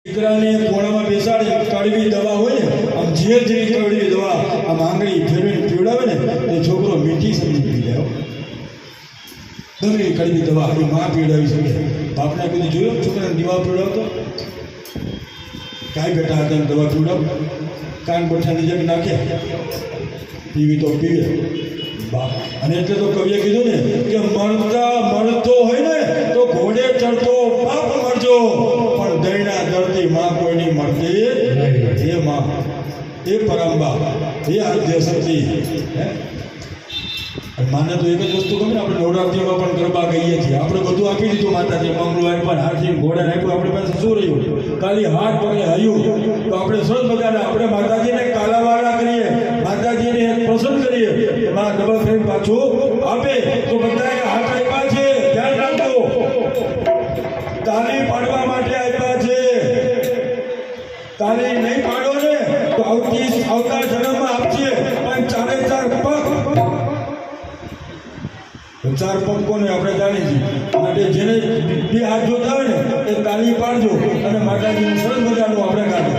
દીકરાને કોણામાં બેસાડી કડવી દવા હોય ને આમ ઝેર જેવી કડવી દવા આમ આંગળી ફેરવીને પીવડાવે ને તો છોકરો મીઠી સમજી પી જાય. ગમે કડવી દવા એ માં પીવડાવી શકે. બાપને કીધું જોયો છોકરાને દવા પીવડાવતો કાંઈ બેટા હતા દવા પીવડાવ કાન ગોઠાની જગ નાખે પીવી તો પીવે બાપ. અને એટલે તો કવિએ કીધું ને કે મળતો હોય ને તો ઘોડે ચડતો પાપ મળજો પણ દયના દર્દી માં કોઈની મળતી એ માં એ પરંબા એ આદ્ય શક્તિ. માને તો એક જ વસ્તુ ગમે ને આપણે નવરાત્રિમાં પણ ગરબા કહીએ છીએ. આપણે બધું આપી દીધું માતાજી મંગળવાર પર હાથી ઘોડા નાખ્યું આપણી પાસે શું રહ્યું ખાલી હાથ પગે હયું તો આપણે સરસ મજાના આપણે માતાજીને કાલાવાળા કરીએ માતાજીને પસંદ કરીએ એમાં ડબલ ફ્રેમ પાછું આપે તો બધાએ હાથ આપ્યા છે ધ્યાન રાખજો તાલી પાડવા માટે આપ્યા છે. તાલી નહીં પાડો ને તો આવતા જન્મમાં આપશે પણ ચારે ચાર પગ કોને આપણે જાણીએ છીએ. માટે જેને બે હાથ જોતા હોય ને એ તાલી પાડજો અને માતાજીનું સરસ મજાનું આપણે કાઢો.